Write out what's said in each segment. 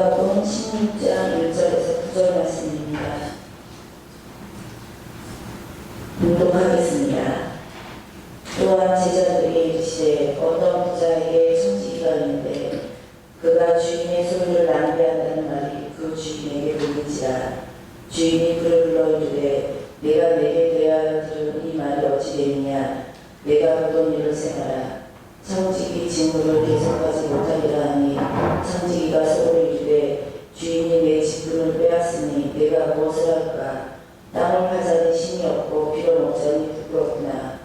마가복음 16장 1절에서 9절 말씀입니다. 낭독하겠습니다. 또한 제자들에게 이르시되 어떤 부자에게 청지기가 있는데 그가 주인의 소유를 낭비한다는 말이 그 주인에게 들린지라. 주인이 그를 불러 이르되 내가 내게 대하여 들은 이 말이 어찌 되느냐. 내가 보던 일을 생하라. 청지기 직무를 계속하지 못하리라 하니 청지기가 속으로 이르되 주인이 내 직분을 빼앗으니 내가 무엇을 할까. 땅을 파자니 힘이 없고 빌어 먹자니 부끄럽구나.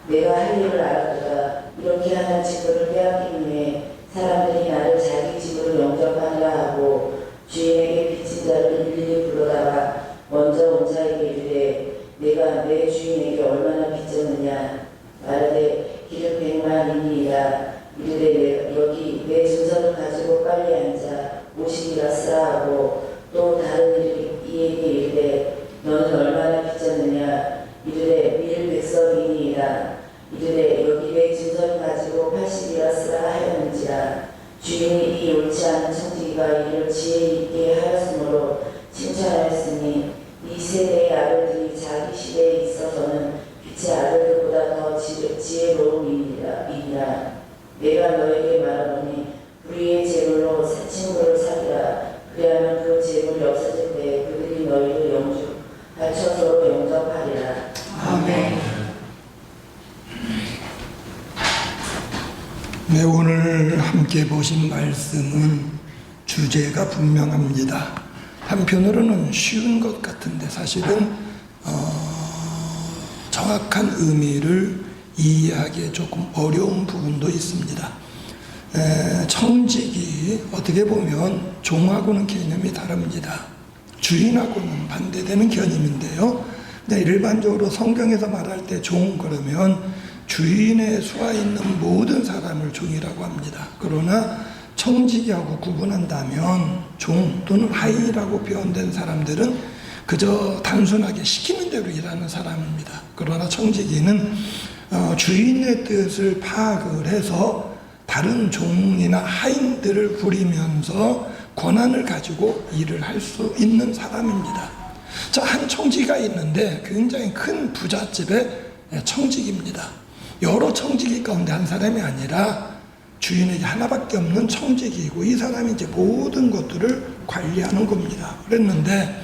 내가 할 일을 알았도다. 이렇게 하는 직분을 빼앗긴 후에 사람들이 나를 자기 집으로 영접하리라 하고 주인에게 빚진 자를 일일이 불러다가 먼저 온 자에게 이르되 내가 내 주인에게 얼마나 빚졌느냐. 말하되 기름 100만이니이다. 이르되 여기 내 증서를 가지고 빨리 앉아 50이라 쓰라 하고 또 다른 이에게 이르되 너는 얼마나 빚졌느냐. 이르되 밀 100석이니이다. 이르되 여기 내 증서를 가지고 80이라 쓰라 하였는지라. 주인이 이 옳지 않은 청지기가 이를 지혜 있게 하였으므로 칭찬하였으니 이 세대의 아들들이 자기 시대에 있어서는 빛의 아들들보다 더 지혜로움이니라. 내가 너에게 말하노니 불의의 재물로 새 친구를 사귀라. 그리하면 그 재물이 없어질 때 그들이 너희를 서로 영접하리라. 아멘. 네, 오늘 함께 보신 말씀은 주제가 분명합니다. 한편으로는 쉬운 것 같은데 사실은 정확한 의미를 이해하기에 조금 어려운 부분도 있습니다. 청직이 어떻게 보면 종하고는 개념이 다릅니다. 주인하고는 반대되는 개념인데요. 일반적으로 성경에서 말할 때 종 그러면 주인의 수하 있는 모든 사람을 종이라고 합니다. 그러나 청지기하고 구분한다면 종 또는 하인이라고 표현된 사람들은 그저 단순하게 시키는 대로 일하는 사람입니다. 그러나 청지기는 주인의 뜻을 파악을 해서 다른 종이나 하인들을 부리면서 권한을 가지고 일을 할 수 있는 사람입니다. 자, 한 청지기가 있는데 굉장히 큰 부잣집의 청지기입니다. 여러 청지기 가운데 한 사람이 아니라 주인에게 하나밖에 없는 청지기이고 이 사람이 이제 모든 것들을 관리하는 겁니다. 그랬는데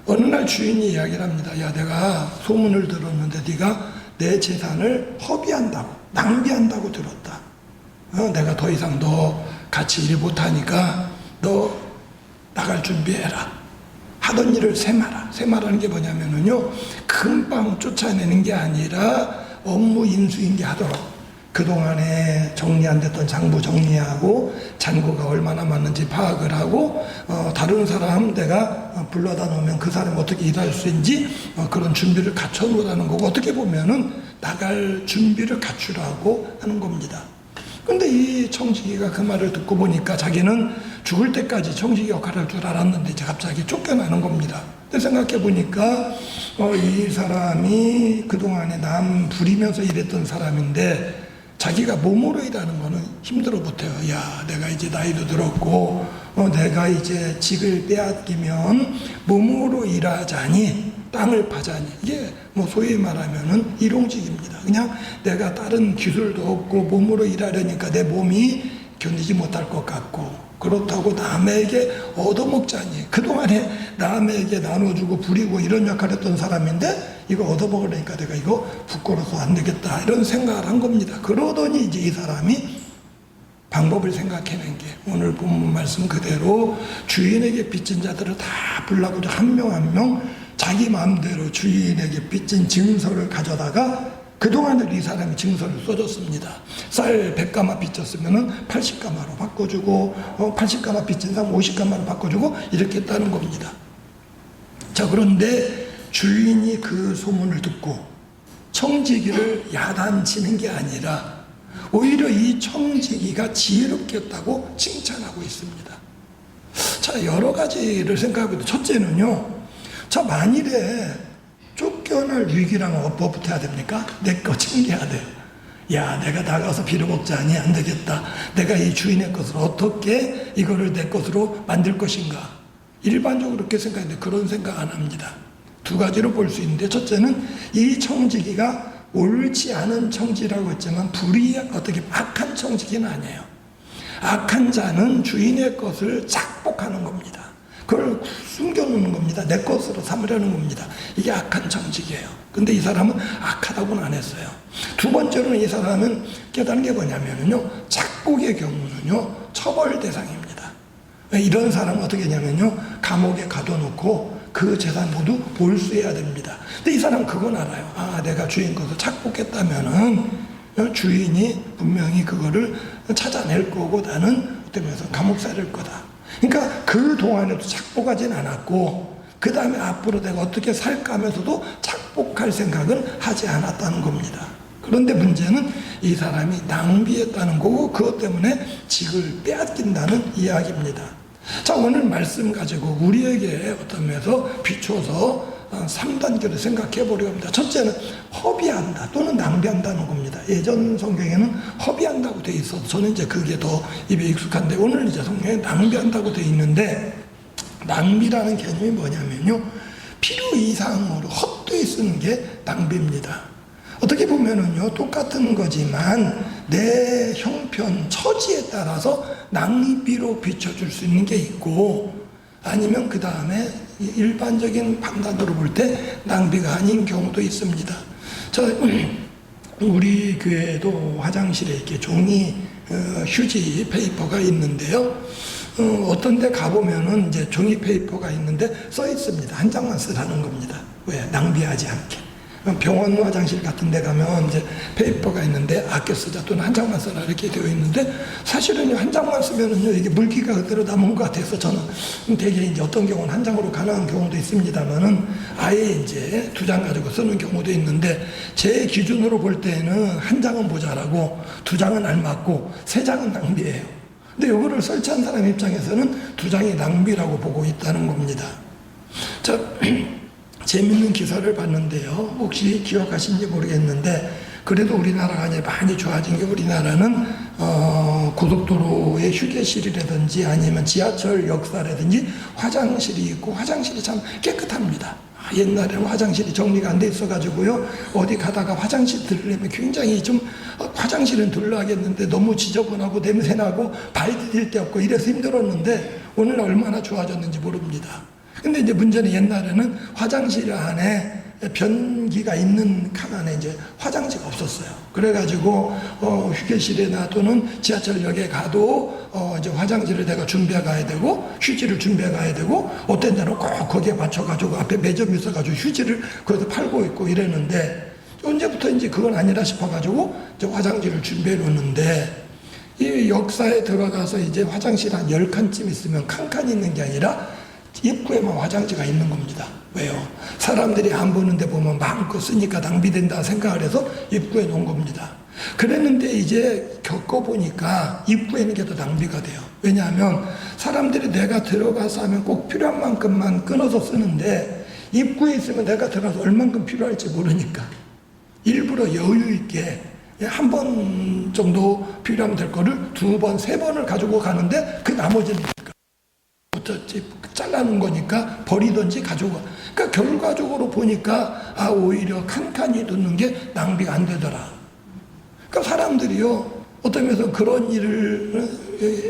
어느 날 주인이 이야기를 합니다. 야, 내가 소문을 들었는데 네가 내 재산을 허비한다고, 낭비한다고 들었다. 내가 더 이상 너 같이 일 못하니까 너 나갈 준비해라. 하던 일을 세마라. 세마라는 게 뭐냐면요, 금방 쫓아내는 게 아니라 업무 인수인계하도록 그동안에 정리 안 됐던 장부 정리하고 잔고가 얼마나 많은지 파악을 하고 다른 사람 내가 불러다 놓으면 그 사람이 어떻게 일할 수 있는지 그런 준비를 갖춰 놓으라는 거고, 어떻게 보면은 나갈 준비를 갖추라고 하는 겁니다. 근데 이 청지기가 그 말을 듣고 보니까 자기는 죽을 때까지 청지기 역할을 할 줄 알았는데 이제 갑자기 쫓겨나는 겁니다. 근데 생각해 보니까 이 사람이 그동안에 남 부리면서 일했던 사람인데 자기가 몸으로 일하는 거는 힘들어 못해요. 야, 내가 이제 나이도 들었고 내가 이제 직을 빼앗기면 몸으로 일하자니 땅을 파자니, 이게 뭐 소위 말하면은 일용직입니다. 그냥 내가 다른 기술도 없고 몸으로 일하려니까 내 몸이 견디지 못할 것 같고, 그렇다고 남에게 얻어먹자니, 그동안에 남에게 나눠주고 부리고 이런 역할을 했던 사람인데 이거 얻어먹으려니까 내가 이거 부끄러워서 안 되겠다, 이런 생각을 한 겁니다. 그러더니 이제 이 사람이 방법을 생각해낸 게 오늘 본문 말씀 그대로 주인에게 빚진 자들을 다 불러가지고 한 명 한 명 자기 마음대로 주인에게 빚진 증서를 가져다가 그동안에 이 사람이 증서를 써줬습니다. 쌀 100가마 빚졌으면 80가마로 바꿔주고 80가마 빚진 사람 50가마로 바꿔주고 이렇게 했다는 겁니다. 자, 그런데 주인이 그 소문을 듣고 청지기를 야단치는 게 아니라 오히려 이 청지기가 지혜롭게 했다고 칭찬하고 있습니다. 자, 여러 가지를 생각해도 첫째는요, 자, 만일에 쫓겨날 위기라면 뭐부터 해야 됩니까? 내 거 챙겨야 돼요. 야, 내가 나가서 빌어먹자니 안 되겠다. 내가 이 주인의 것을 어떻게 이거를 내 것으로 만들 것인가. 일반적으로 그렇게 생각하는데 그런 생각 안 합니다. 두 가지로 볼 수 있는데, 첫째는 이 청지기가 옳지 않은 청지라고 했지만 어떻게 악한 청지기는 아니에요. 악한 자는 주인의 것을 착복하는 겁니다. 그걸 숨겨놓는 겁니다. 내 것으로 삼으려는 겁니다. 이게 악한 청지기예요. 근데 이 사람은 악하다고는 안 했어요. 두 번째로는 이 사람은 깨달은 게 뭐냐면요, 착복의 경우는요 처벌 대상입니다. 이런 사람은 어떻게 하냐면요, 감옥에 가둬놓고 그 재산 모두 몰수해야 됩니다. 근데 이 사람은 그건 알아요. 아, 내가 주인 것을 착복했다면은 주인이 분명히 그거를 찾아낼 거고 나는 어쩌면서 감옥 살릴 거다. 그러니까 그 동안에도 착복하진 않았고, 그 다음에 앞으로 내가 어떻게 살까 하면서도 착복할 생각은 하지 않았다는 겁니다. 그런데 문제는 이 사람이 낭비했다는 거고, 그것 때문에 직을 빼앗긴다는 이야기입니다. 자, 오늘 말씀 가지고 우리에게 어떤 면에서 비춰서 3단계로 생각해 보려고 합니다. 첫째는 허비한다 또는 낭비한다는 겁니다. 예전 성경에는 허비한다고 되어 있어서 저는 이제 그게 더 입에 익숙한데, 오늘 이제 성경에 낭비한다고 되어 있는데, 낭비라는 개념이 뭐냐면요, 필요 이상으로 헛되이 쓰는 게 낭비입니다. 어떻게 보면은요, 똑같은 거지만 내 형편, 처지에 따라서 낭비로 비춰줄 수 있는 게 있고, 아니면 그 다음에 일반적인 판단으로 볼 때 낭비가 아닌 경우도 있습니다. 우리 교회도 화장실에 이렇게 종이 휴지 페이퍼가 있는데요. 어떤 데 가보면은 이제 종이 페이퍼가 있는데 써 있습니다. 한 장만 쓰라는 겁니다. 왜? 낭비하지 않게. 병원 화장실 같은 데 가면 이제 페이퍼가 있는데 아껴 쓰자 또는 한 장만 써라 이렇게 되어 있는데, 사실은 한 장만 쓰면은요 이게 물기가 그대로 남은 것 같아서 저는 되게 이제 어떤 경우는 한 장으로 가능한 경우도 있습니다만은 아예 이제 두 장 가지고 쓰는 경우도 있는데, 제 기준으로 볼 때는 한 장은 모자라고 두 장은 알맞고 세 장은 낭비예요. 근데 이거를 설치한 사람 입장에서는 두 장이 낭비라고 보고 있다는 겁니다. 자, 재밌는 기사를 봤는데요. 혹시 기억하신지 모르겠는데, 그래도 우리나라가 이제 많이 좋아진 게, 우리나라는 고속도로의 휴게실이라든지 아니면 지하철 역사라든지 화장실이 있고, 화장실이 참 깨끗합니다. 옛날에는 화장실이 정리가 안 돼 있어가지고요, 어디 가다가 화장실 들으려면 굉장히 좀 화장실은 들러야겠는데 너무 지저분하고 냄새나고 발 디딜 데 없고 이래서 힘들었는데, 오늘 얼마나 좋아졌는지 모릅니다. 근데 이제 문제는 옛날에는 화장실 안에 변기가 있는 칸 안에 이제 화장지가 없었어요. 그래가지고 휴게실이나 또는 지하철역에 가도 이제 화장지를 내가 준비해 가야 되고 휴지를 준비해 가야 되고, 어떤 데는 꼭 거기에 맞춰가지고 앞에 매점이 있어가지고 휴지를 거기서 팔고 있고 이랬는데, 언제부터 이제 그건 아니라 싶어가지고 이제 화장지를 준비해 놓는데, 이 역사에 들어가서 이제 화장실 한 10칸쯤 있으면 칸칸이 있는 게 아니라 입구에만 화장지가 있는 겁니다. 왜요? 사람들이 안 보는데 보면 마음껏 쓰니까 낭비된다 생각을 해서 입구에 놓은 겁니다. 그랬는데 이제 겪어보니까 입구에 있는 게 더 낭비가 돼요. 왜냐하면 사람들이 내가 들어가서 하면 꼭 필요한 만큼만 끊어서 쓰는데, 입구에 있으면 내가 들어가서 얼만큼 필요할지 모르니까 일부러 여유 있게 한 번 정도 필요하면 될 거를 두 번, 세 번을 가지고 가는데, 그 나머지는 어쩌지 잘라놓은 거니까 버리든지 가져가. 그러니까 결과적으로 보니까 오히려 칸칸이 두는 게 낭비가 안 되더라. 그러니까 사람들이요, 어떤 면에서 그런 일을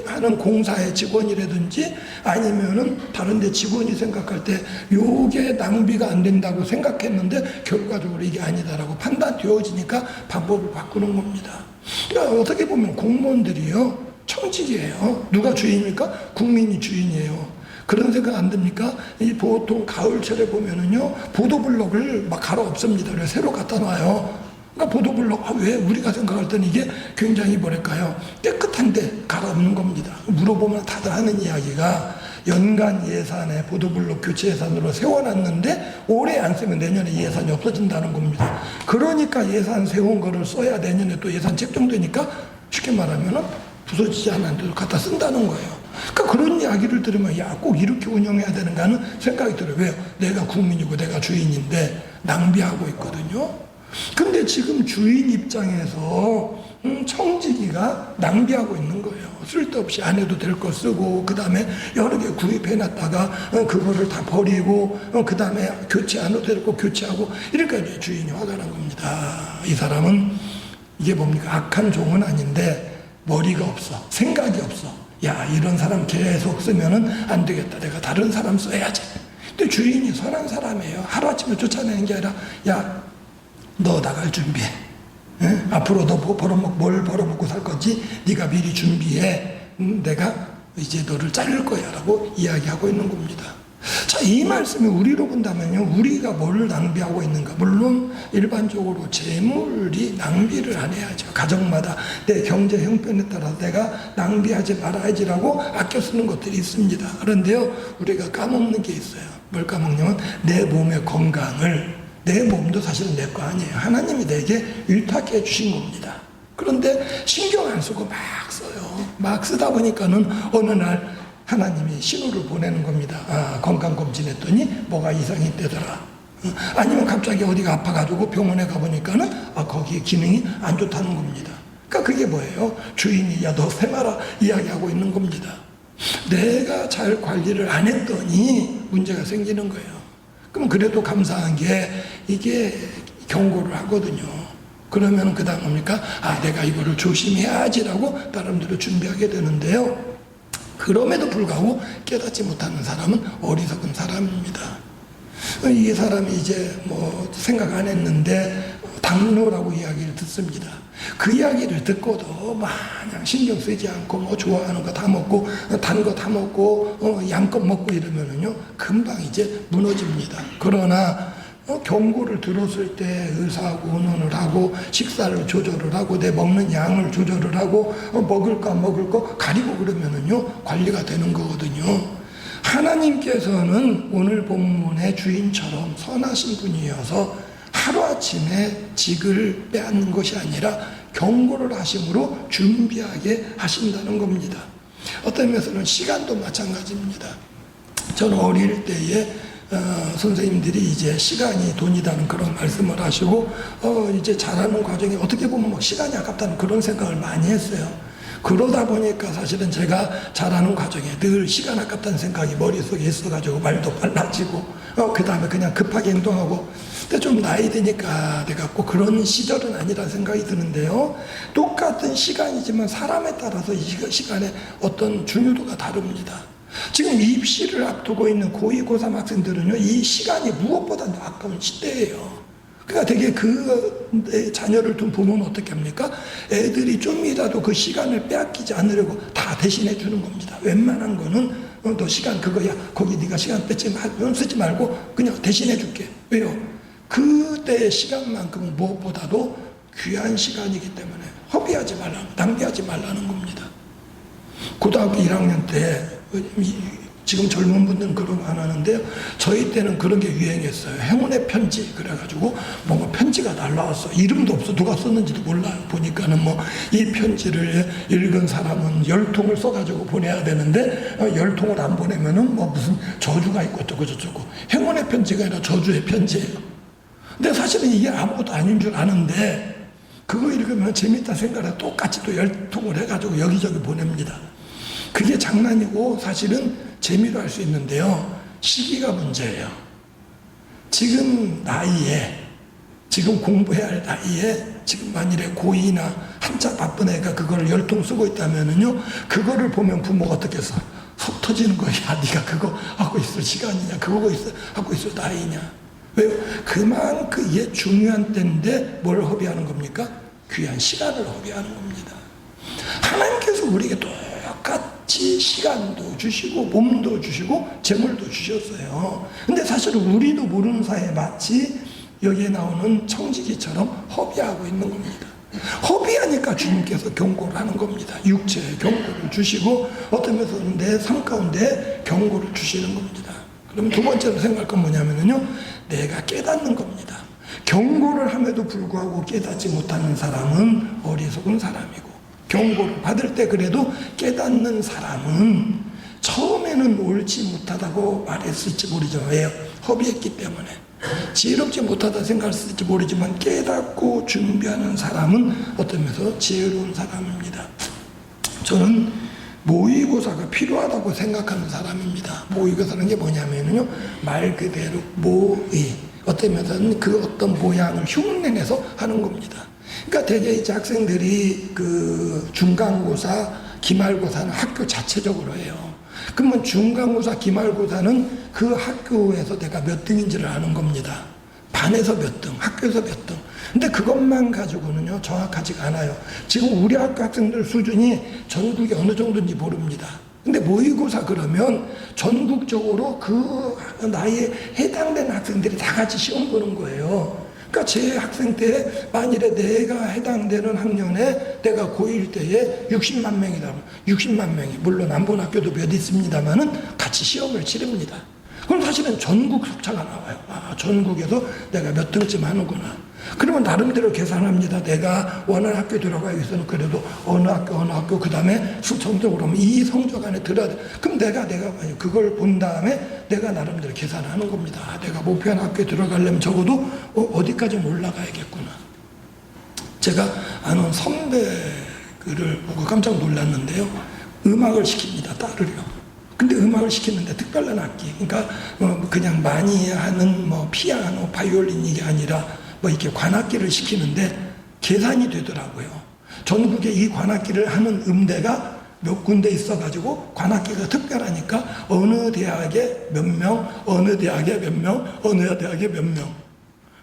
하는 공사의 직원이라든지 아니면은 다른 데 직원이 생각할 때 요게 낭비가 안 된다고 생각했는데 결과적으로 이게 아니다라고 판단되어지니까 방법을 바꾸는 겁니다. 그러니까 어떻게 보면 공무원들이요, 청직이에요. 누가 주인입니까? 국민이 주인이에요. 그런 생각 안 듭니까? 이 보통 가을철에 보면은요, 보도블록을 막 갈아 엎습니다. 그래서 새로 갖다 놔요. 그러니까 보도블록, 왜? 우리가 생각할 때는 이게 굉장히 뭐랄까요, 깨끗한데 갈아 엎는 겁니다. 물어보면 다들 하는 이야기가, 연간 예산에 보도블록 교체 예산으로 세워놨는데 올해 안 쓰면 내년에 예산이 없어진다는 겁니다. 그러니까 예산 세운 거를 써야 내년에 또 예산 책정되니까 쉽게 말하면은 부서지지 않았는데도 갖다 쓴다는 거예요. 그러니까 그런 이야기를 들으면, 야, 꼭 이렇게 운영해야 되는가 하는 생각이 들어요. 왜요? 내가 국민이고 내가 주인인데 낭비하고 있거든요. 근데 지금 주인 입장에서 청지기가 낭비하고 있는 거예요. 쓸데없이 안 해도 될 거 쓰고, 그 다음에 여러 개 구입해놨다가 그거를 다 버리고, 그 다음에 교체 안 해도 될 거 교체하고, 이러니까 이제 주인이 화가 난 겁니다. 이 사람은 이게 뭡니까? 악한 종은 아닌데 머리가 없어, 생각이 없어. 야, 이런 사람 계속 쓰면은 안 되겠다, 내가 다른 사람 써야지. 근데 주인이 선한 사람이에요. 하루아침에 쫓아내는 게 아니라, 야, 너 나갈 준비해. 응? 앞으로 너 뭘 벌어먹고 살 건지 네가 미리 준비해. 내가 이제 너를 자를 거야 라고 이야기하고 있는 겁니다. 자, 이 말씀을 우리로 본다면요, 우리가 뭘 낭비하고 있는가? 물론 일반적으로 재물이 낭비를 안 해야죠. 가정마다 내 경제 형편에 따라 내가 낭비하지 말아야지라고 아껴 쓰는 것들이 있습니다. 그런데요, 우리가 까먹는 게 있어요. 뭘 까먹냐면 내 몸의 건강을, 내 몸도 사실은 내 거 아니에요. 하나님이 내게 위탁해 주신 겁니다. 그런데 신경 안 쓰고 막 써요. 막 쓰다 보니까는 어느 날 하나님이 신호를 보내는 겁니다. 아, 건강검진했더니 뭐가 이상이 있대더라. 아니면 갑자기 어디가 아파가지고 병원에 가보니까는 거기에 기능이 안 좋다는 겁니다. 그러니까 그게 뭐예요? 주인이 야, 너 세마라 이야기하고 있는 겁니다. 내가 잘 관리를 안 했더니 문제가 생기는 거예요. 그럼 그래도 감사한 게 이게 경고를 하거든요. 그러면 그 다음 뭡니까? 아, 내가 이거를 조심해야지라고 사람들을 준비하게 되는데요. 그럼에도 불구하고 깨닫지 못하는 사람은 어리석은 사람입니다. 이 사람이 이제 뭐 생각 안 했는데 당뇨라고 이야기를 듣습니다. 그 이야기를 듣고도 마냥 신경 쓰지 않고 뭐 좋아하는 거 다 먹고 단 거 다 먹고 양껏 먹고 이러면은요 금방 이제 무너집니다. 그러나 경고를 들었을 때 의사하고 의논을 하고 식사를 조절을 하고 내 먹는 양을 조절을 하고 먹을 거 가리고 그러면은요 관리가 되는 거거든요. 하나님께서는 오늘 본문의 주인처럼 선하신 분이어서 하루아침에 직을 빼앗는 것이 아니라 경고를 하심으로 준비하게 하신다는 겁니다. 어떤 면에서는 시간도 마찬가지입니다. 저는 어릴 때에 선생님들이 이제 시간이 돈이라는 그런 말씀을 하시고 이제 자라는 과정에 어떻게 보면 뭐 시간이 아깝다는 그런 생각을 많이 했어요. 그러다 보니까 사실은 제가 자라는 과정에 늘 시간 아깝다는 생각이 머릿속에 있어가지고 말도 빨라지고 그 다음에 그냥 급하게 행동하고. 근데 좀 나이 드니까 내가 꼭 그런 시절은 아니라는 생각이 드는데요. 똑같은 시간이지만 사람에 따라서 이 시간의 어떤 중요도가 다릅니다. 지금 입시를 앞두고 있는 고2, 고3 학생들은요, 이 시간이 무엇보다도 아까운 시대예요. 그러니까 되게 그 자녀를 둔 부모는 어떻게 합니까? 애들이 좀이라도 그 시간을 빼앗기지 않으려고 다 대신해 주는 겁니다. 웬만한 거는 너 시간 그거야. 거기 네가 시간 쓰지 말고 그냥 대신해 줄게. 왜요? 그때의 시간만큼은 무엇보다도 귀한 시간이기 때문에 허비하지 말라는, 낭비하지 말라는 겁니다. 고등학교 1학년 때 지금 젊은 분들은 그런 거 안 하는데요. 저희 때는 그런 게 유행했어요. 행운의 편지 그래가지고 뭔가 편지가 날라왔어. 이름도 없어. 누가 썼는지도 몰라요. 보니까는 뭐 이 편지를 읽은 사람은 10통을 써가지고 보내야 되는데 10통을 안 보내면은 뭐 무슨 저주가 있고 어쩌고 저쩌고. 행운의 편지가 아니라 저주의 편지예요. 근데 사실은 이게 아무것도 아닌 줄 아는데 그거 읽으면 재밌다 생각을 똑같이 또 10통을 해가지고 여기저기 보냅니다. 그게 장난이고 사실은 재미로 할 수 있는데요. 시기가 문제예요. 지금 나이에, 지금 공부해야 할 나이에 지금 만일에 고2나 한자 바쁜 애가 그거를 10통 쓰고 있다면은요, 그거를 보면 부모가 어떻게 써? 속 터지는 거야. 네가 그거 하고 있을 시간이냐? 그거 하고 있을 나이냐? 왜요? 그만큼 이게 중요한 때인데 뭘 허비하는 겁니까? 귀한 시간을 허비하는 겁니다. 하나님께서 우리에게 똑같이 시간도 주시고 몸도 주시고 재물도 주셨어요. 근데 사실 우리도 모르는 사이에 마치 여기에 나오는 청지기처럼 허비하고 있는 겁니다. 허비하니까 주님께서 경고를 하는 겁니다. 육체의 경고를 주시고 어떤 면에서는 내 삶 가운데 경고를 주시는 겁니다. 그럼 두 번째로 생각할 건 뭐냐면요, 내가 깨닫는 겁니다. 경고를 함에도 불구하고 깨닫지 못하는 사람은 어리석은 사람이고, 경고를 받을 때 그래도 깨닫는 사람은 처음에는 옳지 못하다고 말했을지 모르죠. 왜요? 허비했기 때문에. 지혜롭지 못하다 생각할지 모르지만 깨닫고 준비하는 사람은 어떤 면에서 지혜로운 사람입니다. 저는 모의고사가 필요하다고 생각하는 사람입니다. 모의고사는 게 뭐냐면요, 말 그대로 모의, 어떤 면에서는 그 어떤 모양을 흉내내서 하는 겁니다. 그러니까 대개 이제 학생들이 그 중간고사, 기말고사는 학교 자체적으로 해요. 그러면 중간고사, 기말고사는 그 학교에서 내가 몇 등인지를 아는 겁니다. 반에서 몇 등, 학교에서 몇 등. 근데 그것만 가지고는요, 정확하지가 않아요. 지금 우리 학교 학생들 수준이 전국에 어느 정도인지 모릅니다. 근데 모의고사 그러면 전국적으로 그 나이에 해당되는 학생들이 다 같이 시험 보는 거예요. 그러니까 제 학생 때 만일에 내가 해당되는 학년에 내가 고1 때에 60만 명이다. 60만 명이, 물론 안 본 학교도 몇 있습니다만은 같이 시험을 치릅니다. 그럼 사실은 전국 속차가 나와요. 아, 전국에서 내가 몇 등쯤 하는구나. 그러면 나름대로 계산합니다. 내가 원하는 학교에 들어가기 위해서는 그래도 어느 학교, 그 다음에 수성적으로 하면 이 성적 안에 들어야 돼. 그럼 내가 그걸 본 다음에 내가 나름대로 계산을 하는 겁니다. 아, 내가 목표한 학교에 들어가려면 적어도 어디까지 올라가야겠구나. 제가 아는 선배를 보고 깜짝 놀랐는데요. 음악을 시킵니다. 딸을요. 근데 음악을 시키는데 특별한 악기, 그러니까 그냥 많이 하는 뭐 피아노, 바이올린 이게 아니라 뭐 이렇게 관악기를 시키는데 계산이 되더라고요. 전국에 이 관악기를 하는 음대가 몇 군데 있어가지고 관악기가 특별하니까 어느 대학에 몇 명, 어느 대학에 몇 명, 어느 대학에 몇 명.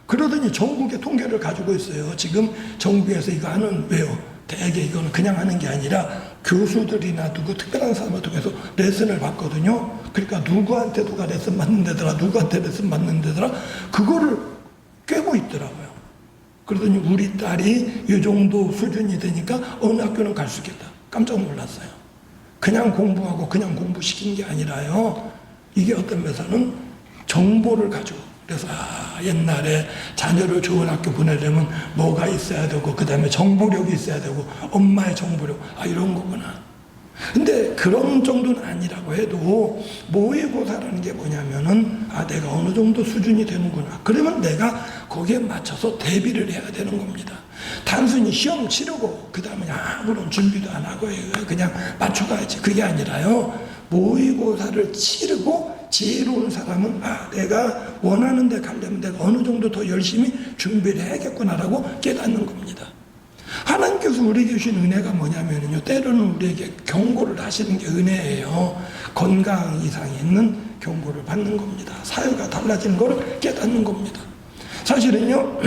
그러더니 전국의 통계를 가지고 있어요. 지금 전국에서 이거 하는, 왜요? 대개 이거는 그냥 하는 게 아니라 교수들이나 누구 특별한 사람을 통해서 레슨을 받거든요. 그러니까 누구한테 누가 레슨 받는 데더라, 누구한테 레슨 받는 데더라, 그거를 꿰고 있더라고요. 그러더니 우리 딸이 이 정도 수준이 되니까 어느 학교는 갈 수 있겠다. 깜짝 놀랐어요. 그냥 공부하고 그냥 공부시킨 게 아니라요, 이게 어떤 면에서는 정보를 가지고, 그래서 옛날에 자녀를 좋은 학교 보내려면 뭐가 있어야 되고, 그 다음에 정보력이 있어야 되고, 엄마의 정보력, 이런 거구나. 근데 그런 정도는 아니라고 해도 모의고사라는 게 뭐냐면은 내가 어느 정도 수준이 되는구나. 그러면 내가 거기에 맞춰서 대비를 해야 되는 겁니다. 단순히 시험 치르고 그 다음에 아무런 준비도 안 하고 그냥 맞춰가야지, 그게 아니라요, 모의고사를 치르고 지혜로운 사람은 내가 원하는 데 가려면 내가 어느 정도 더 열심히 준비를 해야겠구나라고 깨닫는 겁니다. 하나님께서 우리에게 주신 은혜가 뭐냐면요, 때로는 우리에게 경고를 하시는 게 은혜예요. 건강 이상이 있는 경고를 받는 겁니다. 사유가 달라지는 것을 깨닫는 겁니다. 사실은요,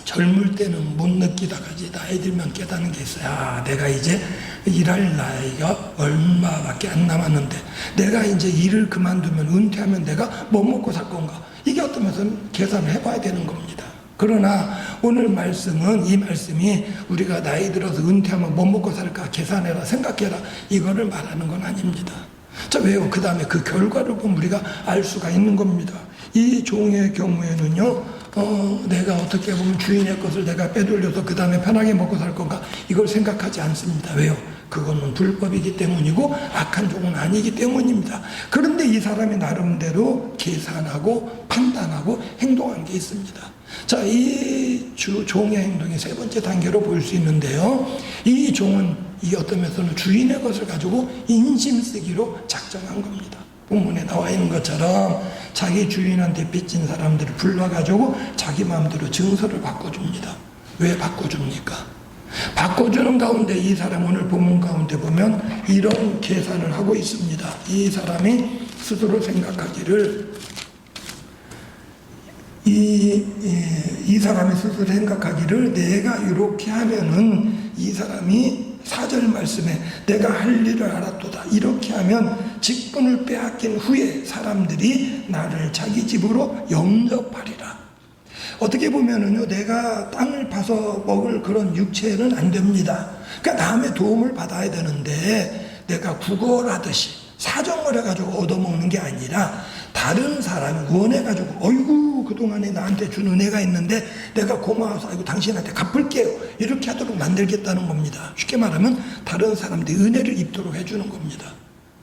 젊을 때는 못 느끼다가지 나이 들면 깨닫는 게 있어요. 내가 이제 일할 나이가 얼마밖에 안 남았는데 내가 이제 일을 그만두면, 은퇴하면 내가 뭐 먹고 살 건가, 이게 어떤 면에서는 계산을 해봐야 되는 겁니다. 그러나 오늘 말씀은, 이 말씀이 우리가 나이 들어서 은퇴하면 뭐 먹고 살까 계산해라, 생각해라, 이거를 말하는 건 아닙니다. 자, 왜요? 그 다음에 그 결과를 보면 우리가 알 수가 있는 겁니다. 이 종의 경우에는요, 내가 어떻게 보면 주인의 것을 내가 빼돌려서 그 다음에 편하게 먹고 살 건가, 이걸 생각하지 않습니다. 왜요? 그거는 불법이기 때문이고 악한 종은 아니기 때문입니다. 그런데 이 사람이 나름대로 계산하고 판단하고 행동한 게 있습니다. 자, 이 종의 행동이 세 번째 단계로 보일 수 있는데요, 이 종은 이 어떤 면에서는 주인의 것을 가지고 인심 쓰기로 작정한 겁니다. 본문에 나와 있는 것처럼 자기 주인한테 빚진 사람들을 불러가지고 자기 마음대로 증서를 바꿔줍니다. 왜 바꿔줍니까? 바꿔주는 가운데 이 사람, 오늘 본문 가운데 보면 이런 계산을 하고 있습니다. 이 사람이 스스로 생각하기를, 이 사람이 스스로 생각하기를, 내가 이렇게 하면은 이 사람이 4절 말씀에 내가 할 일을 알았도다, 이렇게 하면 직분을 빼앗긴 후에 사람들이 나를 자기 집으로 영접하리라. 어떻게 보면은요, 내가 땅을 파서 먹을 그런 육체는 안 됩니다. 그러니까 남의 도움을 받아야 되는데 내가 구걸하듯이 사정을 해가지고 얻어먹는 게 아니라 다른 사람이 원해가지고, 어이구 그동안에 나한테 준 은혜가 있는데 내가 고마워서 당신한테 갚을게요, 이렇게 하도록 만들겠다는 겁니다. 쉽게 말하면 다른 사람들이 은혜를 입도록 해주는 겁니다.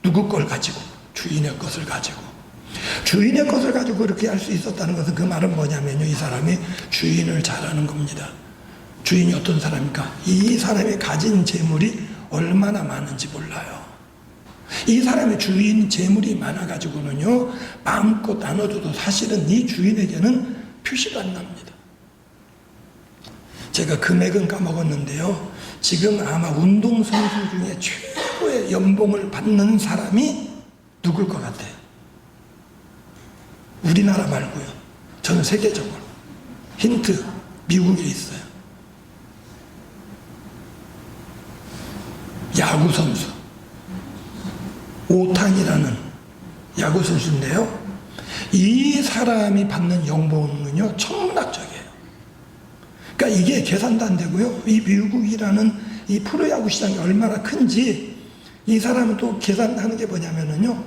누구 걸 가지고? 주인의 것을 가지고. 주인의 것을 가지고 그렇게 할 수 있었다는 것은 그 말은 뭐냐면요, 이 사람이 주인을 잘 아는 겁니다. 주인이 어떤 사람입니까? 이 사람이 가진 재물이 얼마나 많은지 몰라요. 이 사람의 주인 재물이 많아가지고는요, 마음껏 나눠줘도 사실은 이 주인에게는 표시가 안 납니다. 제가 금액은 까먹었는데요, 지금 아마 운동선수 중에 최고의 연봉을 받는 사람이 누굴 것 같아요? 우리나라 말고요. 저는 세계적으로. 힌트, 미국에 있어요. 야구선수. 오탄이라는 야구선수인데요. 이 사람이 받는 연봉은요, 천문학적이에요. 그러니까 이게 계산도 안 되고요. 이 미국이라는 이 프로야구 시장이 얼마나 큰지 이 사람은 또 계산하는 게 뭐냐면요,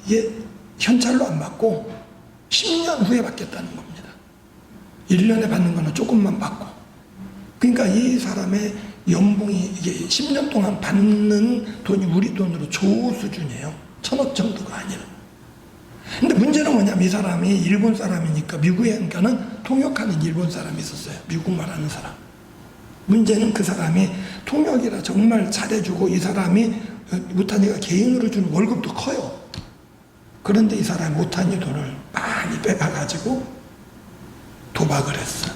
이게 현찰로 안 받고 10년 후에 받겠다는 겁니다. 1년에 받는 거는 조금만 받고. 그러니까 이 사람의 연봉이 이게 10년 동안 받는 돈이 우리 돈으로 조 수준이에요. 1,000억 정도가 아니라. 근데 문제는 뭐냐면 이 사람이 일본 사람이니까 미국에 가니까는 통역하는 일본 사람이 있었어요. 미국말 하는 사람. 문제는 그 사람이 통역이라 정말 잘해주고 이 사람이 오타니가 개인으로 주는 월급도 커요. 그런데 이 사람이 오타니 돈을 많이 빼가가지고 도박을 했어.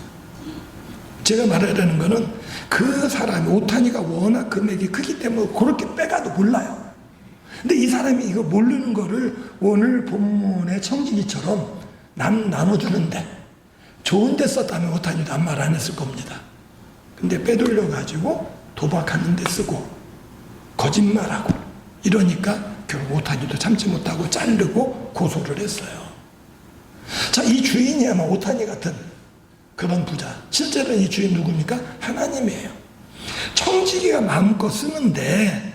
제가 말하려는 거는 그 사람이 오타니가 워낙 금액이 크기 때문에 그렇게 빼가도 몰라요. 근데 이 사람이 이거 모르는 거를 오늘 본문의 청지기처럼 남 나눠주는데 좋은 데 썼다면 오타니도 아무 말 안 했을 겁니다. 근데 빼돌려가지고 도박하는 데 쓰고 거짓말하고 이러니까 결국 오타니도 참지 못하고 자르고 고소를 했어요. 자, 이 주인이 아마 오타니 같은 그런 부자. 실제로 이 주인 누굽니까? 하나님이에요. 청지기가 마음껏 쓰는데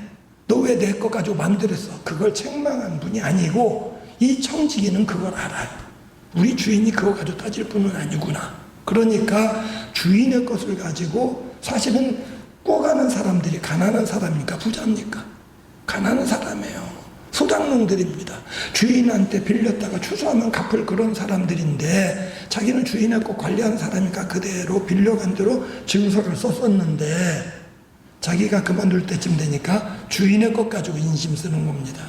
너 왜 내 거 가지고 마음대로 했어? 그걸 책망한 분이 아니고 이 청지기는 그걸 알아요. 우리 주인이 그거 가지고 따질 분은 아니구나. 그러니까 주인의 것을 가지고 사실은 꿔가는 사람들이 가난한 사람입니까? 부자입니까? 가난한 사람이에요. 소장농들입니다. 주인한테 빌렸다가 추수하면 갚을 그런 사람들인데 자기는 주인의 것 관리하는 사람이니까 그대로 빌려간 대로 증서를 썼었는데 자기가 그만둘 때쯤 되니까 주인의 것 가지고 인심 쓰는 겁니다.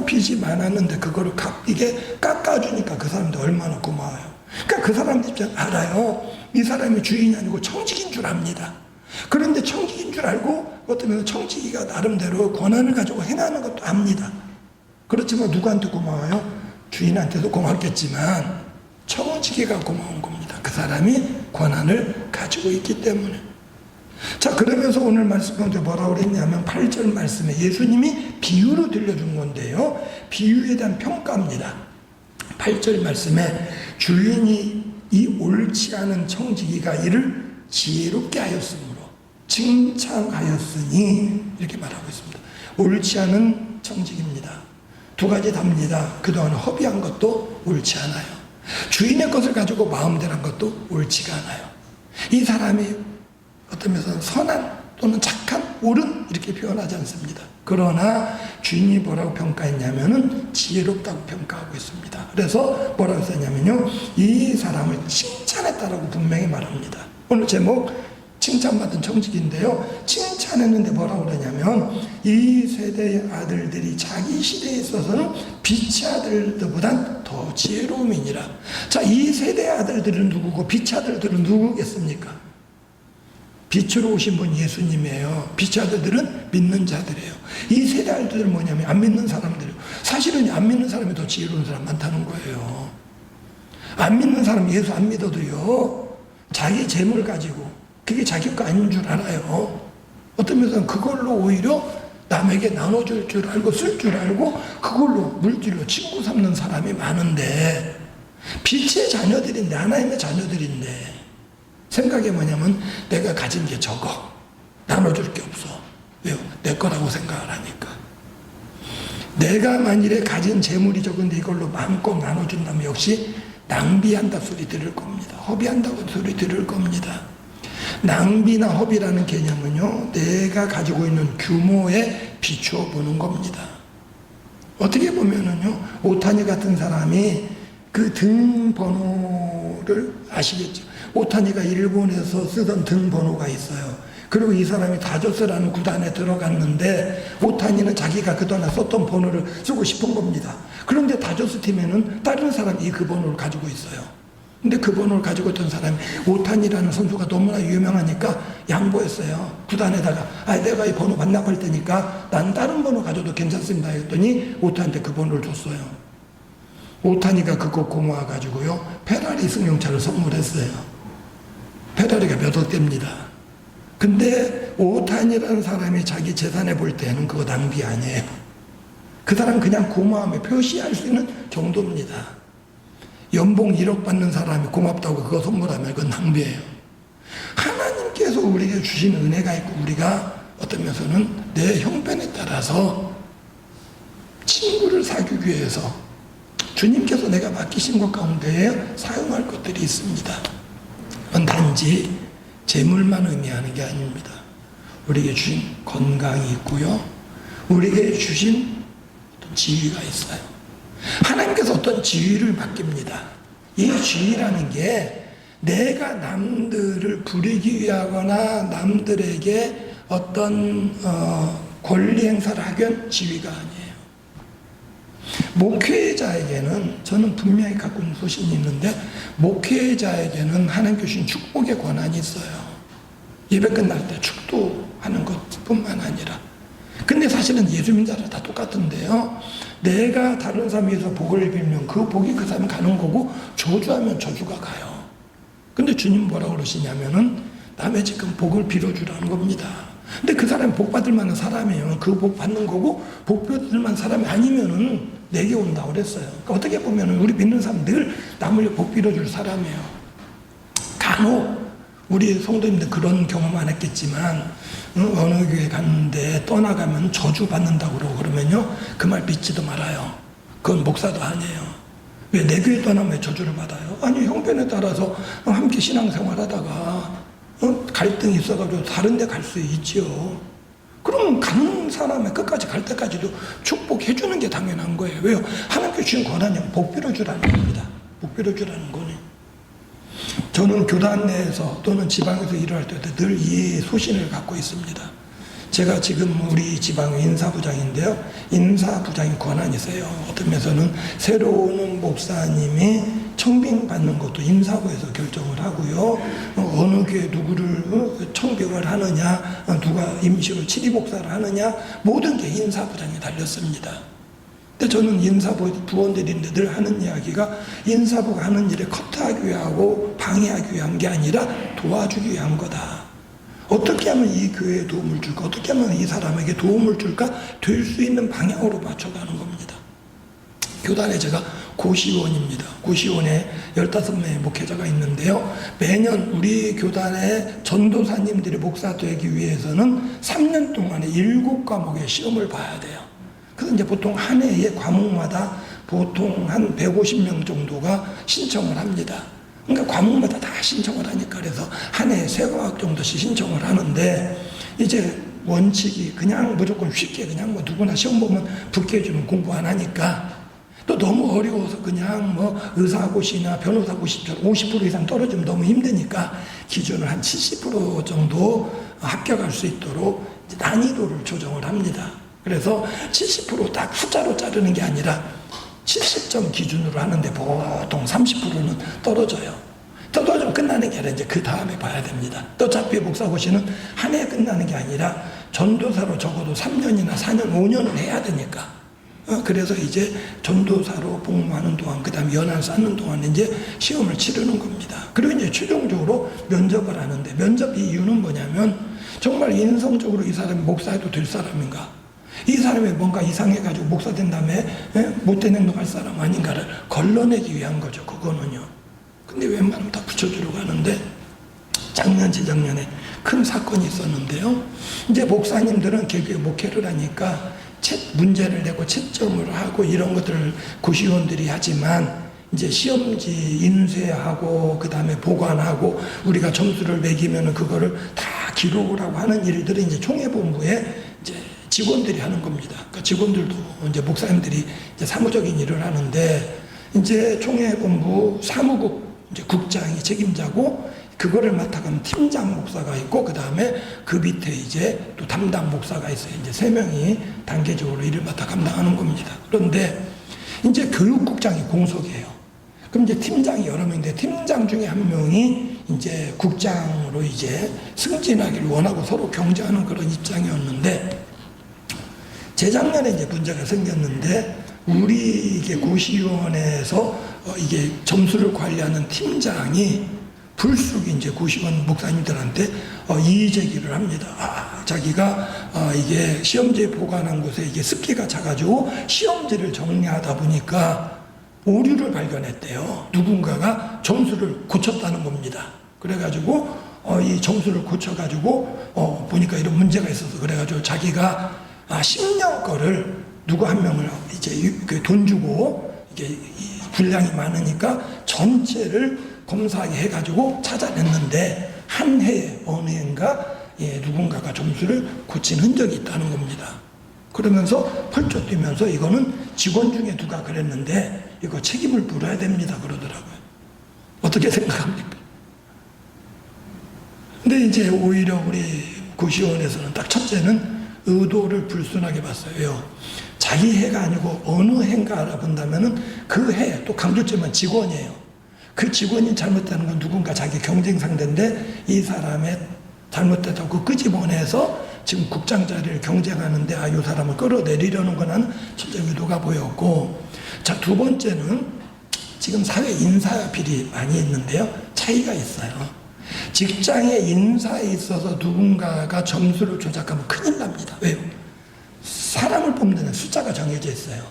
빚이 많았는데 그거를 이게 깎아주니까 그 사람들 얼마나 고마워요. 그러니까 그 사람들 입장 알아요. 이 사람이 주인이 아니고 청지기인 줄 압니다. 그런데 청지기인 줄 알고 어쩌면 청지기가 나름대로 권한을 가지고 행하는 것도 압니다. 그렇지만 누구한테 고마워요? 주인한테도 고맙겠지만 청지기가 고마운 겁니다. 그 사람이 권한을 가지고 있기 때문에. 자, 그러면서 오늘 말씀 가운데 뭐라고 그랬냐면 8절 말씀에 예수님이 비유로 들려준 건데요, 비유에 대한 평가입니다. 8절 말씀에 주인이 이 옳지 않은 청지기가 이를 지혜롭게 하였으므로 칭찬하였으니 이렇게 말하고 있습니다. 옳지 않은 청지기입니다. 두 가지 답니다. 그동안 허비한 것도 옳지 않아요. 주인의 것을 가지고 마음대로 한 것도 옳지가 않아요. 이 사람이 어떤 면에서는 선한 또는 착한, 옳은 이렇게 표현하지 않습니다. 그러나 주인이 뭐라고 평가했냐면은 지혜롭다고 평가하고 있습니다. 그래서 뭐라고 썼냐면요, 이 사람을 칭찬했다라고 분명히 말합니다. 오늘 제목 칭찬받은 청지기인데요, 칭찬했는데 뭐라고 그러냐면 이 세대의 아들들이 자기 시대에 있어서는 빛의 아들들보단 더 지혜로움이니라. 자, 이 세대의 아들들은 누구고 빛의 아들들은 누구겠습니까? 빛으로 오신 분 예수님이에요. 빛의 아들들은 믿는 자들이에요. 이 세대 아들들은 뭐냐면 안 믿는 사람들이에요. 사실은 안 믿는 사람이 더 지혜로운 사람 많다는 거예요. 안 믿는 사람 예수 안 믿어도요, 자기 재물 가지고 그게 자기 거 아닌 줄 알아요. 어떤 면에서는 그걸로 오히려 남에게 나눠줄 줄 알고 쓸 줄 알고 그걸로 물질로 친구 삼는 사람이 많은데, 빛의 자녀들인데, 하나님의 자녀들인데 생각이 뭐냐면 내가 가진 게 적어, 나눠줄 게 없어. 왜요? 내 거라고 생각을 하니까. 내가 만일에 가진 재물이 적은데 이걸로 마음껏 나눠준다면 역시 낭비한다 소리 들을 겁니다. 허비한다고 소리 들을 겁니다. 낭비나 허비라는 개념은요, 내가 가지고 있는 규모에 비추어 보는 겁니다. 어떻게 보면은요, 오타니 같은 사람이 그 등번호를 아시겠죠? 오타니가 일본에서 쓰던 등번호가 있어요. 그리고 이 사람이 다저스라는 구단에 들어갔는데 오타니는 자기가 그동안 썼던 번호를 쓰고 싶은 겁니다. 그런데 다저스 팀에는 다른 사람이 그 번호를 가지고 있어요. 근데 그 번호를 가지고 있던 사람이 오타니라는 선수가 너무나 유명하니까 양보했어요. 구단에다가 내가 이 번호 반납할 테니까 난 다른 번호 가져도 괜찮습니다 했더니 오타니한테 그 번호를 줬어요. 오타니가 그거 고마워가지고요, 페라리 승용차를 선물했어요. 페라리가 몇 억대입니다. 근데 오타니라는 사람이 자기 재산에 볼 때는 그거 낭비 아니에요. 그 사람은 그냥 고마움에 표시할 수 있는 정도입니다. 연봉 1억 받는 사람이 고맙다고 그거 선물하면 그건 낭비예요. 하나님께서 우리에게 주신 은혜가 있고 우리가 어떤 면에서는 내 형편에 따라서 친구를 사귀기 위해서 주님께서 내가 맡기신 것 가운데에 사용할 것들이 있습니다. 그건 단지 재물만 의미하는 게 아닙니다. 우리에게 주신 건강이 있고요, 우리에게 주신 어떤 지위가 있어요. 하나님께서 어떤 지위를 맡깁니다. 이 지위라는 게 내가 남들을 부리기 위하거나 남들에게 어떤 권리 행사를 하기 위한 지위가 아니에요. 목회자에게는, 저는 분명히 갖고 있는 소신이 있는데, 목회자에게는 하나님께 주신 축복의 권한이 있어요. 예배 끝날 때 축도하는 것뿐만 아니라. 근데 사실은 예수 믿는 자들 다 똑같은데요, 내가 다른 사람에 의해서 복을 빌면 그 복이 그 사람 가는 거고, 저주하면 저주가 가요. 근데 주님 뭐라고 그러시냐면은 남의 지금 복을 빌어주라는 겁니다. 근데 그 사람이 복 받을 만한 사람이에요. 그 복 받는 거고, 복 받을 만한 사람이 아니면은 내게 온다고 그랬어요. 그러니까 어떻게 보면은 우리 믿는 사람 늘 남을 복 빌어줄 사람이에요. 간혹 우리 성도님들 그런 경험 안 했겠지만, 어느 교회 갔는데 떠나가면 저주 받는다고 그러면요, 그 말 믿지도 말아요. 그건 목사도 아니에요. 왜 내 교회 떠나면 왜 저주를 받아요? 아니, 형편에 따라서 함께 신앙생활 하다가 갈등이 있어가지고 다른 데 갈 수 있지요. 그러면 가는 사람의 끝까지 갈 때까지도 축복해 주는 게 당연한 거예요. 왜요? 하나님께 주신 권한이 복 빌어주라는 겁니다. 복 빌어주라는 거니. 저는 교단 내에서 또는 지방에서 일을 할 때도 늘 이 소신을 갖고 있습니다. 제가 지금 우리 지방 인사부장인데요, 인사부장이 권한이 있어요. 어떤 면에서는 새로 오는 목사님이 청빙 받는 것도 인사부에서 결정을 하고요, 어느 교회 누구를 청빙을 하느냐, 누가 임시로 치리복사를 하느냐, 모든 게 인사부장에 달렸습니다. 근데 저는 인사부 부원들인데 늘 하는 이야기가, 인사부가 하는 일에 커트하기 위하고 방해하기 위한 게 아니라 도와주기 위한 거다. 어떻게 하면 이 교회에 도움을 줄까, 어떻게 하면 이 사람에게 도움을 줄까, 될 수 있는 방향으로 맞춰가는 겁니다. 교단에 제가 고시원입니다. 고시원에 15명의 목회자가 있는데요, 매년 우리 교단의 전도사님들이 목사 되기 위해서는 3년 동안에 7과목의 시험을 봐야 돼요. 그래서 이제 보통 한 해의 과목마다 보통 한 150명 정도가 신청을 합니다. 그러니까 과목마다 다 신청을 하니까, 그래서 한 해에 3과목 정도씩 신청을 하는데, 이제 원칙이 그냥 무조건 쉽게 그냥 뭐 누구나 시험 보면 붙게 해주면 공부 안 하니까, 또 너무 어려워서 그냥 뭐 의사고시나 변호사고시처럼 50% 이상 떨어지면 너무 힘드니까 기준을 한 70% 정도 합격할 수 있도록 난이도를 조정을 합니다. 그래서 70% 딱 숫자로 자르는 게 아니라 70점 기준으로 하는데 보통 30%는 떨어져요. 떨어지면 끝나는 게 아니라 이제 그 다음에 봐야 됩니다. 또 어차피 목사고시는 한 해 끝나는 게 아니라 전도사로 적어도 3년이나 4년, 5년은 해야 되니까. 그래서 이제 전도사로 복무하는 동안, 그 다음에 연한 쌓는 동안 이제 시험을 치르는 겁니다. 그리고 이제 최종적으로 면접을 하는데, 면접 이유는 뭐냐면, 정말 인성적으로 이 사람이 목사해도 될 사람인가, 이 사람이 뭔가 이상해가지고 목사 된 다음에 못된 행동할 사람 아닌가를 걸러내기 위한 거죠, 그거는요. 근데 웬만하면 다 붙여주려고 하는데, 작년, 재작년에 큰 사건이 있었는데요, 이제 목사님들은 개교에 목회를 하니까 문제를 내고 채점을 하고 이런 것들을 고시원들이 하지만, 이제 시험지 인쇄하고 그 다음에 보관하고 우리가 점수를 매기면은 그거를 다 기록을 하고 하는 일들은 이제 총회본부에 이제 직원들이 하는 겁니다. 그러니까 직원들도 이제 목사님들이 이제 사무적인 일을 하는데 이제 총회본부 사무국 이제 국장이 책임자고 그거를 맡아가면 팀장 목사가 있고 그 다음에 그 밑에 이제 또 담당 목사가 있어요. 이제 3명이 단계적으로 일을 맡아 감당하는 겁니다. 그런데 이제 교육국장이 공석이에요. 그럼 이제 팀장이 여러 명인데 팀장 중에 한 명이 이제 국장으로 이제 승진하기를 원하고 서로 경쟁하는 그런 입장이었는데 재작년에 이제 문제가 생겼는데 우리 이게 고시원에서 이게 점수를 관리하는 팀장이 불쑥 이제 고시원 목사님들한테 이의 제기를 합니다. 자기가 이게 시험지 보관한 곳에 이게 습기가 차가지고 시험지를 정리하다 보니까 오류를 발견했대요. 누군가가 점수를 고쳤다는 겁니다. 그래가지고 이 점수를 고쳐가지고 보니까 이런 문제가 있어서 그래가지고 자기가 10년 거를 누구 한 명을 이제 돈 주고 이게 분량이 많으니까 전체를 검사하게 해가지고 찾아냈는데 한 해에 어느 해인가 누군가가 점수를 고친 흔적이 있다는 겁니다. 그러면서 펄쩍 뛰면서 이거는 직원 중에 누가 그랬는데 이거 책임을 물어야 됩니다 그러더라고요. 어떻게 생각합니까? 근데 이제 오히려 우리 고시원에서는 딱 첫째는 의도를 불순하게 봤어요. 왜요? 자기 해가 아니고 어느 해인가 알아본다면은 그 해, 또 강조점은 직원이에요. 그 직원이 잘못되는 건 누군가 자기 경쟁 상대인데 이 사람의 잘못됐다고 끄집어내서 지금 국장 자리를 경쟁하는데 이 사람을 끌어내리려는 거는 첫째 의도가 보였고, 자, 두 번째는 지금 사회 인사 비리 많이 있는데요. 차이가 있어요. 직장의 인사에 있어서 누군가가 점수를 조작하면 큰일 납니다. 왜요? 사람을 뽑는 데는 숫자가 정해져 있어요.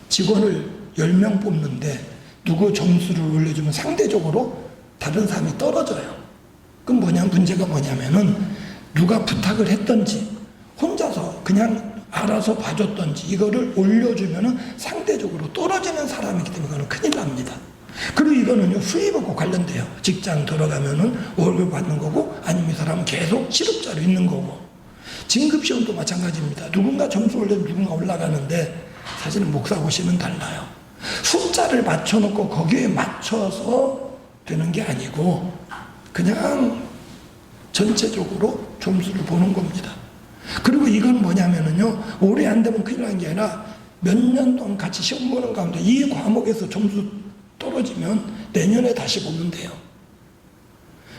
직원을 10명 뽑는데 누구 점수를 올려주면 상대적으로 다른 사람이 떨어져요. 그럼 문제가 뭐냐면은 누가 부탁을 했던지 혼자서 그냥 알아서 봐줬던지 이거를 올려주면은 상대적으로 떨어지는 사람이기 때문에 그거는 큰일 납니다. 그리고 이거는요, 수입하고 관련돼요. 직장 들어가면은 월급 받는 거고, 아니면 이 사람은 계속 실업자로 있는 거고. 진급시험도 마찬가지입니다. 누군가 점수 올려도 누군가 올라가는데, 사실은 목사고시는 달라요. 숫자를 맞춰놓고 거기에 맞춰서 되는 게 아니고, 그냥 전체적으로 점수를 보는 겁니다. 그리고 이건 뭐냐면은요, 올해 안 되면 큰일 나는 게 아니라, 몇 년 동안 같이 시험 보는 가운데 이 과목에서 점수 떨어지면 내년에 다시 보면 돼요.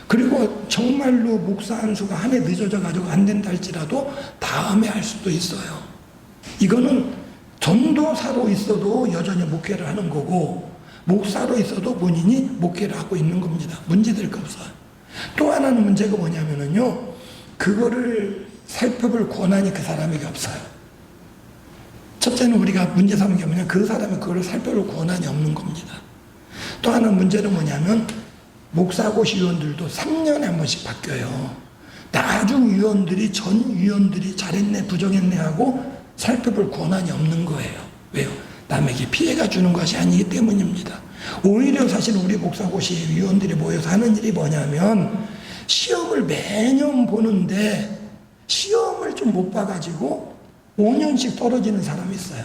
그리고 정말로 목사 한 수가 한 해 늦어져 가지고 안 된다 할지라도 다음에 할 수도 있어요. 이거는 전도사로 있어도 여전히 목회를 하는 거고 목사로 있어도 본인이 목회를 하고 있는 겁니다. 문제될 거 없어요. 또 하나는 문제가 뭐냐면은요, 그거를 살펴볼 권한이 그 사람에게 없어요. 첫째는 우리가 문제 삼은 게 뭐냐, 그 사람이 그거를 살펴볼 권한이 없는 겁니다. 또 하나 문제는 뭐냐면 목사고시 위원들도 3년에 한 번씩 바뀌어요. 나중 위원들이 전 위원들이 잘했네 부정했네 하고 살펴볼 권한이 없는 거예요. 왜요? 남에게 피해가 주는 것이 아니기 때문입니다. 오히려 사실 우리 목사고시 위원들이 모여서 하는 일이 뭐냐면 시험을 매년 보는데 시험을 좀 못 봐가지고 5년씩 떨어지는 사람이 있어요.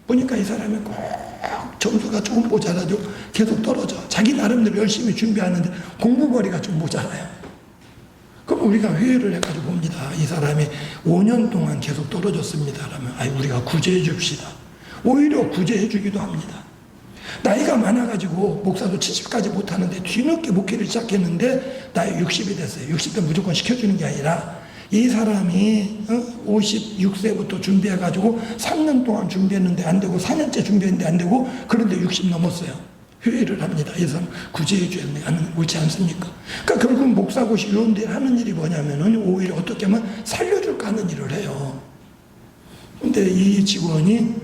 보니까 이 사람이 꼭 점수가 조금 모자라도 계속 떨어져. 자기 나름대로 열심히 준비하는데 공부머리가 좀 모자라요. 그럼 우리가 회의를 해가지고 봅니다. 이 사람이 5년 동안 계속 떨어졌습니다. 그러면 우리가 구제해 줍시다. 오히려 구제해 주기도 합니다. 나이가 많아가지고 목사도 70까지 못하는데 뒤늦게 목회를 시작했는데 나이 60이 됐어요. 60대 무조건 시켜주는 게 아니라 이 사람이 56세부터 준비해가지고 3년 동안 준비했는데 안 되고 4년째 준비했는데 안 되고 그런데 60 넘었어요. 회의를 합니다. 이 사람 구제해줘야 옳지 않습니까? 그러니까 결국 목사고시 위원들이 하는 일이 뭐냐면은 오히려 어떻게 하면 살려줄까 하는 일을 해요. 근데 이 직원이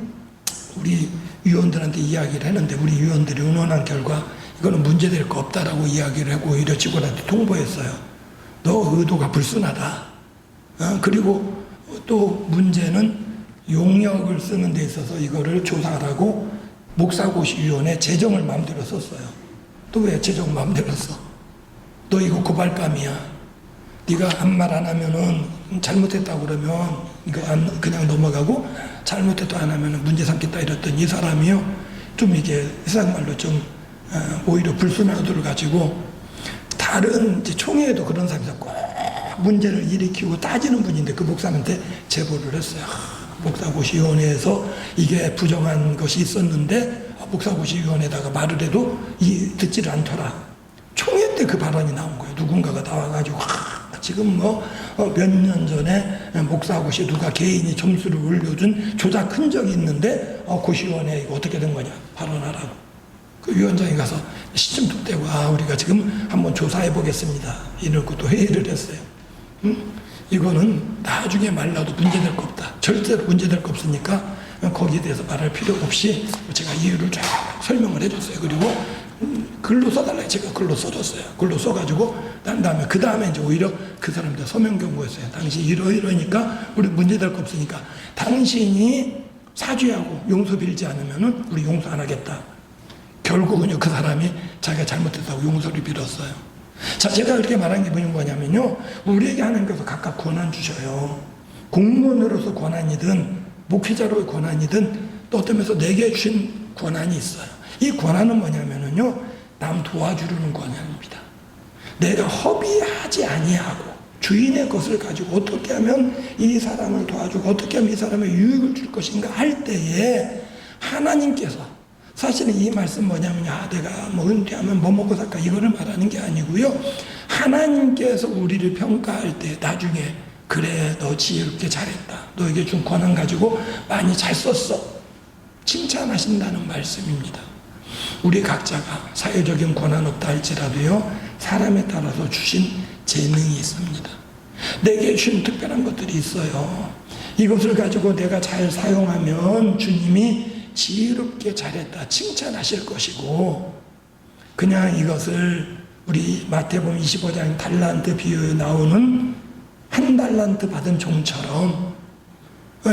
우리 위원들한테 이야기를 했는데 우리 위원들이 의논한 결과 이거는 문제될 거 없다라고 이야기를 하고 오히려 직원한테 통보했어요. 너 의도가 불순하다. 그리고 또 문제는 용역을 쓰는 데 있어서 이거를 조사하라고 목사고시위원회 재정을 마음대로 썼어요. 또 왜 재정 마음대로 써? 너 이거 고발감이야. 네가 한 말 안 하면은 잘못했다고 그러면 이거 그냥 넘어가고 잘못했다 안 하면 문제 삼겠다 이랬더니 이 사람이요 좀 이게 세상 말로 좀 오히려 불순하도를 가지고 다른 이제 총회에도 그런 사람이 꼭 문제를 일으키고 따지는 분인데 그 목사한테 제보를 했어요. 목사고시위원회에서 이게 부정한 것이 있었는데 목사고시위원회에다가 말을 해도 듣지를 않더라. 총회 때 그 발언이 나온 거예요. 누군가가 나와가지고 지금 몇 년 전에 목사고시 누가 개인이 점수를 올려준 조작 흔적이 있는데 고시위원회 이거 어떻게 된 거냐 발언하라고. 그 위원장이 가서 시침도 떼고 우리가 지금 한번 조사해 보겠습니다. 이러고 또 회의를 했어요. 이거는 나중에 말라도 문제될 거 없다. 절대로 문제될 거 없으니까 거기에 대해서 말할 필요 없이 제가 이유를 쫙 설명을 해줬어요. 그리고 글로 써달라 제가 글로 써줬어요. 글로 써가지고 난 다음에 그 다음에 이제 오히려 그 사람들 서명 경고했어요. 당신 이러니까 우리 문제될 거 없으니까 당신이 사죄하고 용서 빌지 않으면은 우리 용서 안 하겠다. 결국은요 그 사람이 자기가 잘못했다고 용서를 빌었어요. 자, 제가 그렇게 말한 게 뭐냐면요, 우리에게 하나님께서 각각 권한 주셔요. 공무원으로서 권한이든 목회자로의 권한이든 또 어떤 면에서 내게 주신 권한이 있어요. 이 권한은 뭐냐면요, 남 도와주려는 권한입니다. 내가 허비하지 아니하고 주인의 것을 가지고 어떻게 하면 이 사람을 도와주고 어떻게 하면 이 사람의 유익을 줄 것인가 할 때에 하나님께서, 사실은 이 말씀 뭐냐면 내가 은퇴하면 뭐 먹고 살까 이거를 말하는 게 아니고요, 하나님께서 우리를 평가할 때 나중에 그래 너 지혜롭게 잘했다, 너에게 준 권한 가지고 많이 잘 썼어, 칭찬하신다는 말씀입니다. 우리 각자가 사회적인 권한 없다 할지라도요 사람에 따라서 주신 재능이 있습니다. 내게 주신 특별한 것들이 있어요. 이것을 가지고 내가 잘 사용하면 주님이 지혜롭게 잘했다 칭찬하실 것이고, 그냥 이것을 우리 마태복음 25장 달란트 비유에 나오는 한 달란트 받은 종처럼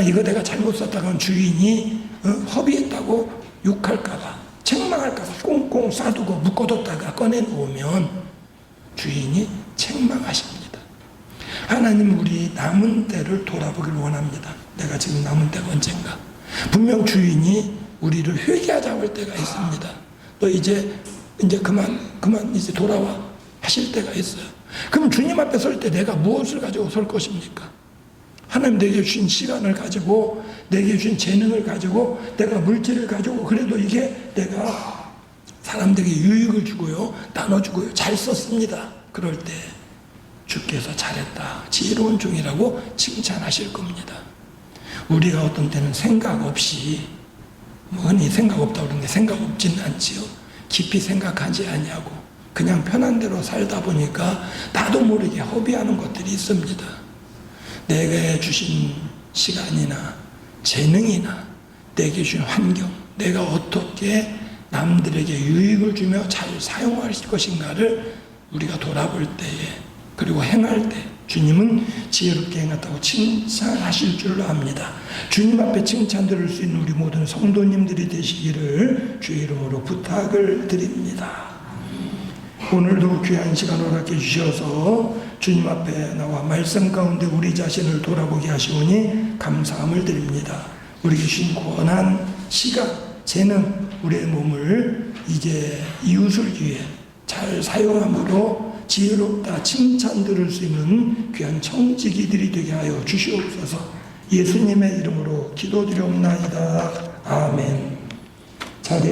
이거 내가 잘못 썼다가 주인이 허비했다고 욕할까봐 책망할까봐 꽁꽁 싸두고 묶어뒀다가 꺼내놓으면 주인이 책망하십니다. 하나님 우리 남은 때를 돌아보길 원합니다. 내가 지금 남은 때가 언젠가. 분명 주인이 우리를 회개하자고 할 때가 있습니다. 너 이제 그만 이제 돌아와 하실 때가 있어요. 그럼 주님 앞에 설 때 내가 무엇을 가지고 설 것입니까? 하나님 내게 주신 시간을 가지고, 내게 주신 재능을 가지고, 내가 물질을 가지고, 그래도 이게 내가 사람들에게 유익을 주고요, 나눠주고요, 잘 썼습니다. 그럴 때 주께서 잘했다, 지혜로운 종이라고 칭찬하실 겁니다. 우리가 어떤 때는 생각 없이, 흔히 생각 없다고 그러는데 생각 없지는 않지요. 깊이 생각하지 아니하고 그냥 편한 대로 살다 보니까 나도 모르게 허비하는 것들이 있습니다. 내게 주신 시간이나 재능이나 내게 주신 환경, 내가 어떻게 남들에게 유익을 주며 잘 사용할 것인가를 우리가 돌아볼 때에, 그리고 행할 때 주님은 지혜롭게 행했다고 칭찬하실 줄로 압니다. 주님 앞에 칭찬 들을 수 있는 우리 모든 성도님들이 되시기를 주의 이름으로 부탁을 드립니다. 오늘도 귀한 시간 허락해 주셔서 주님 앞에 나와 말씀 가운데 우리 자신을 돌아보게 하시오니 감사함을 드립니다. 우리에게 주신 권한, 시간, 재능, 우리의 몸을 이제 이웃을 위해 잘 사용함으로 지혜롭다 칭찬 들을 수 있는 귀한 청지기들이 되게 하여 주시옵소서. 예수님의 이름으로 기도드리옵나이다. 아멘. 자리에